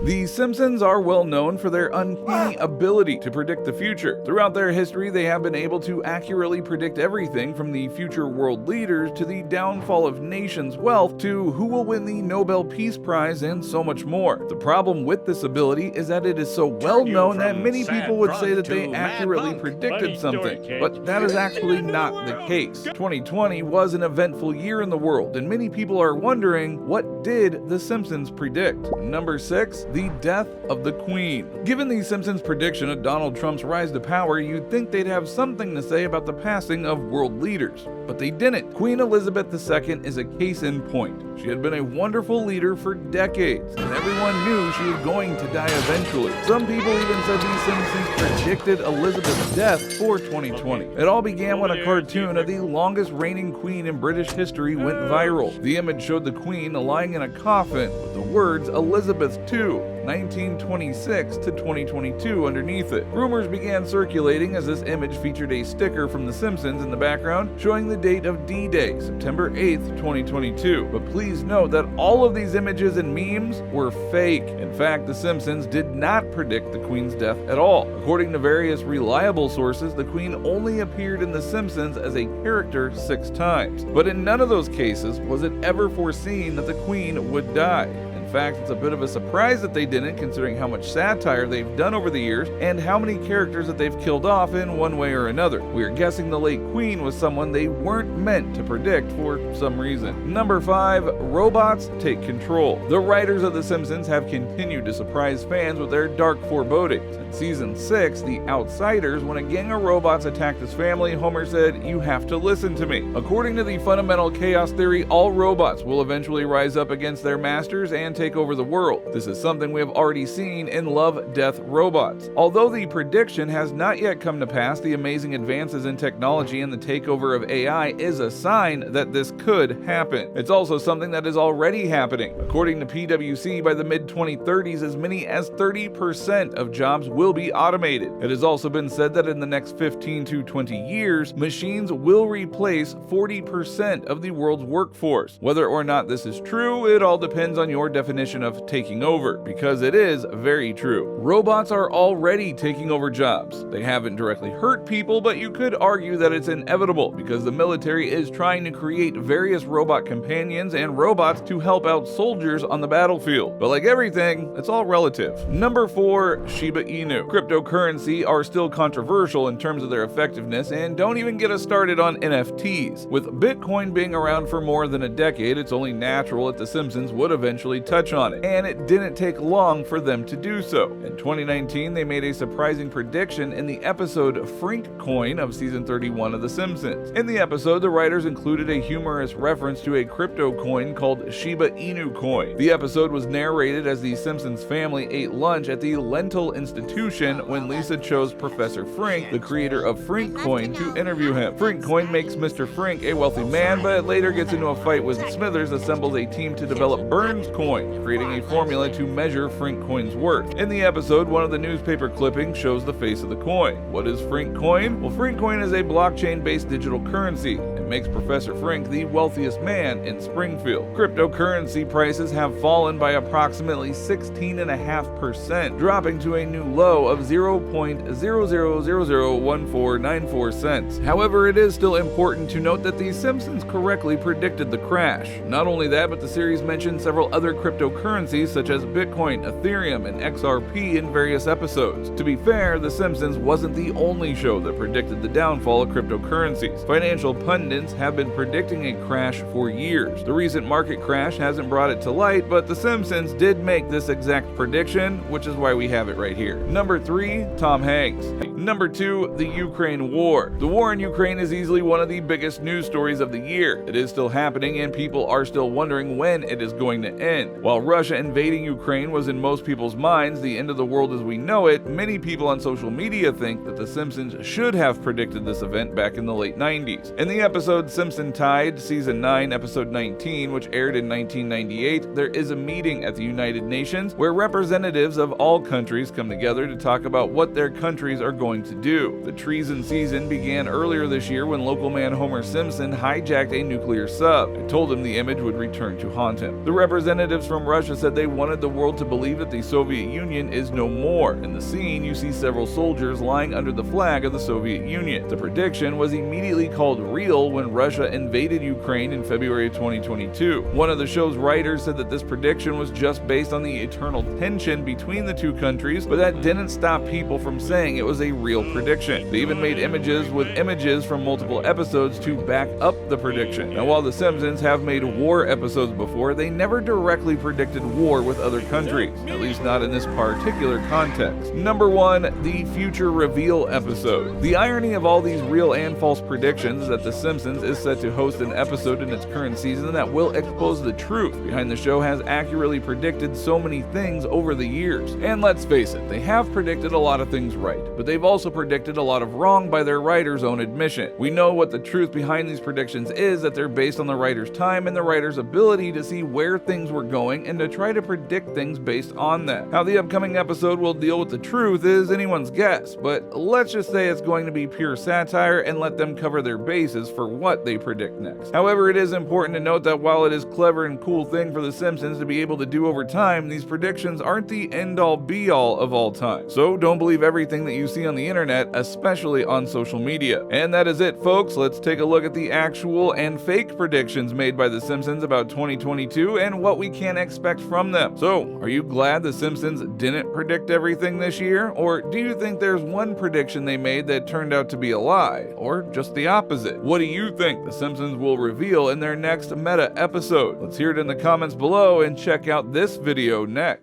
The Simpsons are well known for their uncanny ability to predict the future. Throughout their history, they have been able to accurately predict everything from the future world leaders to the downfall of nations' wealth to who will win the Nobel Peace Prize and so much more. The problem with this ability is that it is so well known that many people would say that they accurately predicted something, but that is actually not the case. 2020 was an eventful year in the world, and many people are wondering, what did The Simpsons predict? Number 6. The death of the Queen. Given The Simpsons' prediction of Donald Trump's rise to power, you'd think they'd have something to say about the passing of world leaders, but they didn't. Queen Elizabeth II is a case in point. She had been a wonderful leader for decades, and everyone knew she was going to die eventually. Some people even said The Simpsons predicted Elizabeth's death for 2020. It all began when a cartoon of the longest reigning queen in British history went viral. The image showed the Queen lying in a coffin with the words Elizabeth II, 1926 to 2022 underneath it. Rumors began circulating as this image featured a sticker from The Simpsons in the background showing the date of D-Day, September 8th, 2022. But please note that all of these images and memes were fake. In fact, The Simpsons did not predict the Queen's death at all. According to various reliable sources, the Queen only appeared in The Simpsons as a character 6 times. But in none of those cases was it ever foreseen that the Queen would die. In fact, it's a bit of a surprise that they didn't, considering how much satire they've done over the years and how many characters that they've killed off in one way or another. We are guessing the late Queen was someone they weren't meant to predict for some reason. Number 5. Robots take control. The writers of The Simpsons have continued to surprise fans with their dark forebodings. In season 6, The Outsiders, when a gang of robots attacked his family, Homer said, "You have to listen to me." According to the fundamental chaos theory, all robots will eventually rise up against their masters and take over the world. This is something we have already seen in Love, Death, Robots. Although the prediction has not yet come to pass, the amazing advances in technology and the takeover of AI is a sign that this could happen. It's also something that is already happening. According to PwC, by the mid-2030s, as many as 30% of jobs will be automated. It has also been said that in the next 15 to 20 years, machines will replace 40% of the world's workforce. Whether or not this is true, it all depends on your definition of taking over, because it is very true. Robots are already taking over jobs. They haven't directly hurt people, but you could argue that it's inevitable because the military is trying to create various robot companions and robots to help out soldiers on the battlefield. But like everything, it's all relative. Number 4. Shiba Inu. Cryptocurrency are still controversial in terms of their effectiveness, and don't even get us started on NFTs. With Bitcoin being around for more than a decade, it's only natural that The Simpsons would eventually touch on it, and it didn't take long for them to do so. In 2019, they made a surprising prediction in the episode Frink Coin of season 31 of The Simpsons. In the episode, the writers included a humorous reference to a crypto coin called Shiba Inu coin. The episode was narrated as the Simpsons family ate lunch at the Lentil Institution when Lisa chose Professor Frink, the creator of Frink Coin, to interview him. Frink Coin makes Mr. Frink a wealthy man, but later gets into a fight with Smithers, assembles a team to develop Burns Coin, creating a formula to measure Frink Coin's worth. In the episode, one of the newspaper clippings shows the face of the coin. What is Frink Coin? Well, Frink Coin is a blockchain-based digital currency. It makes Professor Frink the wealthiest man in Springfield. Cryptocurrency prices have fallen by approximately 16.5%, dropping to a new low of 0.00001494 cents. However, it is still important to note that The Simpsons correctly predicted the crash. Not only that, but the series mentioned several other cryptocurrencies such as Bitcoin, Ethereum, and XRP in various episodes. To be fair, The Simpsons wasn't the only show that predicted the downfall of cryptocurrencies. Financial pundits have been predicting a crash for years. The recent market crash hasn't brought it to light, but The Simpsons did make this exact prediction, which is why we have it right here. Number 3. Tom Hanks. Number 2. The Ukraine War. The war in Ukraine is easily one of the biggest news stories of the year. It is still happening, and people are still wondering when it is going to end. While Russia invading Ukraine was in most people's minds the end of the world as we know it, many people on social media think that The Simpsons should have predicted this event back in the late 90s. In the episode Simpson Tide, Season 9, Episode 19, which aired in 1998, there is a meeting at the United Nations where representatives of all countries come together to talk about what their countries are going going to do. The treason season began earlier this year when local man Homer Simpson hijacked a nuclear sub and told him the image would return to haunt him. The representatives from Russia said they wanted the world to believe that the Soviet Union is no more. In the scene, you see several soldiers lying under the flag of the Soviet Union. The prediction was immediately called real when Russia invaded Ukraine in February 2022. One of the show's writers said that this prediction was just based on the eternal tension between the two countries, but that didn't stop people from saying it was a real prediction. They even made images from multiple episodes to back up the prediction. Now, while The Simpsons have made war episodes before, they never directly predicted war with other countries, at least not in this particular context. Number 1, the future reveal episode. The irony of all these real and false predictions is that The Simpsons is set to host an episode in its current season that will expose the truth behind the show has accurately predicted so many things over the years. And let's face it, they have predicted a lot of things right, but they've also predicted a lot of wrong by their writers' own admission. We know what the truth behind these predictions is, that they're based on the writer's time and the writer's ability to see where things were going and to try to predict things based on that. How the upcoming episode will deal with the truth is anyone's guess, but let's just say it's going to be pure satire and let them cover their bases for what they predict next. However, it is important to note that while it is clever and cool thing for The Simpsons to be able to do over time, these predictions aren't the end-all be-all of all time. So don't believe everything that you see on the internet, especially on social media. And that is it, folks. Let's take a look at the actual and fake predictions made by The Simpsons about 2022 and what we can expect from them. So, are you glad The Simpsons didn't predict everything this year? Or do you think there's one prediction they made that turned out to be a lie? Or just the opposite? What do you think The Simpsons will reveal in their next meta episode? Let's hear it in the comments below and check out this video next.